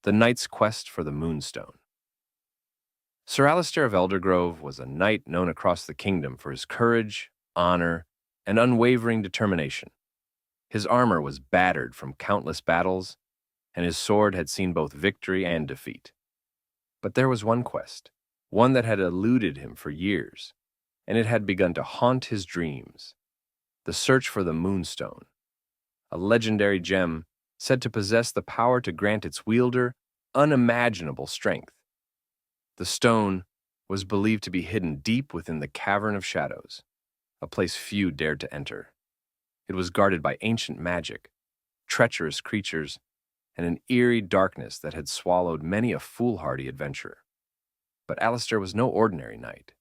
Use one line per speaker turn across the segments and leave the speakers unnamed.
The Knight's Quest for the Moonstone. Sir Alistair of Eldergrove was a knight known across the kingdom for his courage, honor, and unwavering determination. His armor was battered from countless battles, and his sword had seen both victory and defeat. But there was one quest, one that had eluded him for years, and it had begun to haunt his dreams: the search for the Moonstone, a legendary gem said to possess the power to grant its wielder unimaginable strength. The stone was believed to be hidden deep within the Cavern of Shadows, a place few dared to enter. It was guarded by ancient magic, treacherous creatures, and an eerie darkness that had swallowed many a foolhardy adventurer. But Alistair was no ordinary knight.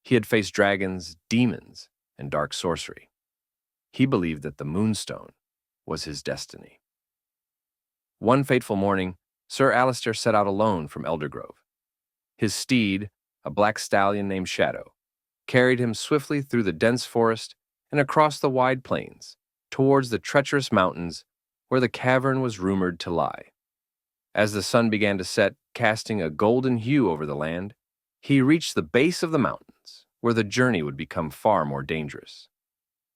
He had faced dragons, demons, and dark sorcery. He believed that the Moonstone was his destiny. One fateful morning, Sir Alistair set out alone from Eldergrove. His steed, a black stallion named Shadow, carried him swiftly through the dense forest and across the wide plains, towards the treacherous mountains where the cavern was rumored to lie. As the sun began to set, casting a golden hue over the land, he reached the base of the mountains, where the journey would become far more dangerous.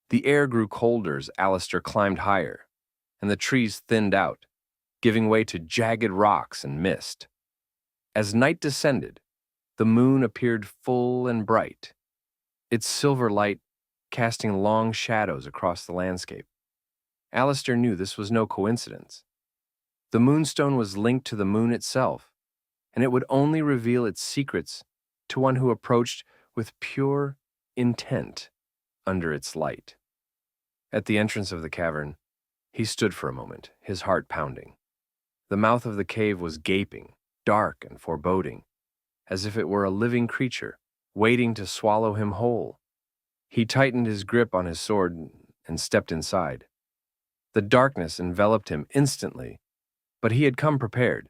The air grew colder as Alistair climbed higher, and the trees thinned out, giving way to jagged rocks and mist. As night descended, the moon appeared full and bright, its silver light casting long shadows across the landscape. Alistair knew this was no coincidence. The Moonstone was linked to the moon itself, and it would only reveal its secrets to one who approached with pure intent under its light. At the entrance of the cavern, he stood for a moment, his heart pounding. The mouth of the cave was gaping, dark and foreboding, as if it were a living creature waiting to swallow him whole. He tightened his grip on his sword and stepped inside. The darkness enveloped him instantly, but he had come prepared.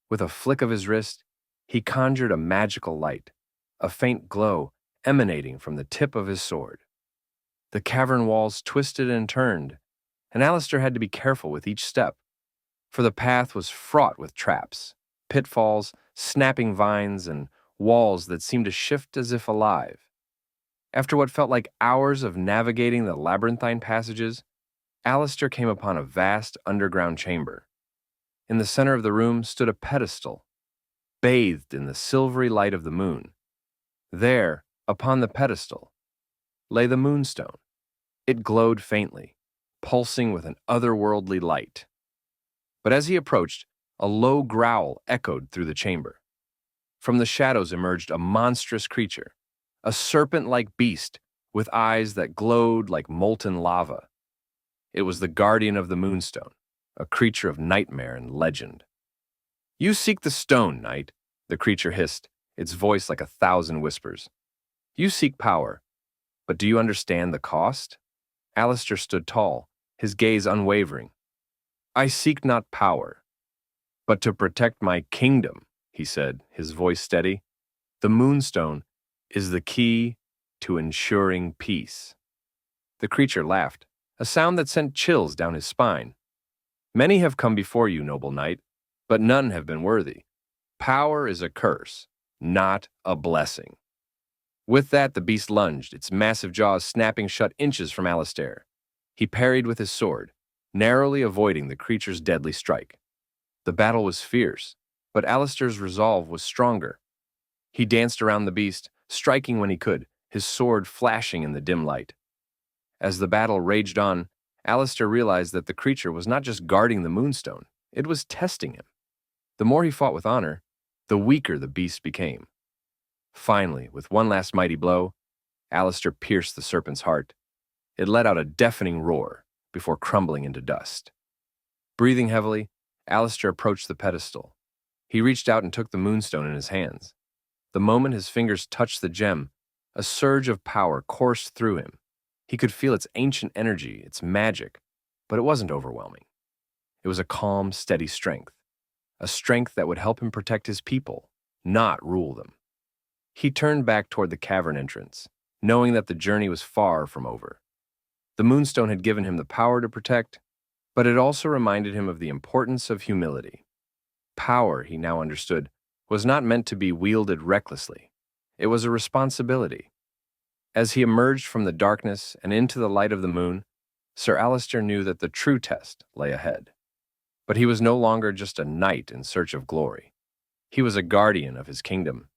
With a flick of his wrist, he conjured a magical light, a faint glow emanating from the tip of his sword. The cavern walls twisted and turned, and Alistair had to be careful with each step, for the path was fraught with traps, pitfalls, snapping vines, and walls that seemed to shift as if alive. After what felt like hours of navigating the labyrinthine passages, Alistair came upon a vast underground chamber. In the center of the room stood a pedestal, bathed in the silvery light of the moon. There, upon the pedestal, lay the Moonstone. It glowed faintly, pulsing with an otherworldly light. But as he approached, a low growl echoed through the chamber. From the shadows emerged a monstrous creature, a serpent-like beast with eyes that glowed like molten lava. It was the guardian of the Moonstone, a creature of nightmare and legend. "You seek the stone, knight," the creature hissed, its voice like 1,000 whispers. "You seek power, but do you understand the cost?" Alistair stood tall, his gaze unwavering. "I seek not power, but to protect my kingdom," he said, his voice steady. "The Moonstone is the key to ensuring peace." The creature laughed, a sound that sent chills down his spine. "Many have come before you, noble knight, but none have been worthy. Power is a curse, not a blessing." With that, the beast lunged, its massive jaws snapping shut inches from Alistair. He parried with his sword, narrowly avoiding the creature's deadly strike. The battle was fierce, but Alistair's resolve was stronger. He danced around the beast, striking when he could, his sword flashing in the dim light. As the battle raged on, Alistair realized that the creature was not just guarding the Moonstone, it was testing him. The more he fought with honor, the weaker the beast became. Finally, with one last mighty blow, Alistair pierced the serpent's heart. It let out a deafening roar before crumbling into dust. Breathing heavily, Alistair approached the pedestal. He reached out and took the Moonstone in his hands. The moment his fingers touched the gem, a surge of power coursed through him. He could feel its ancient energy, its magic, but it wasn't overwhelming. It was a calm, steady strength, a strength that would help him protect his people, not rule them. He turned back toward the cavern entrance, knowing that the journey was far from over. The Moonstone had given him the power to protect, but it also reminded him of the importance of humility. Power, he now understood, was not meant to be wielded recklessly. It was a responsibility. As he emerged from the darkness and into the light of the moon, Sir Alistair knew that the true test lay ahead. But he was no longer just a knight in search of glory. He was a guardian of his kingdom,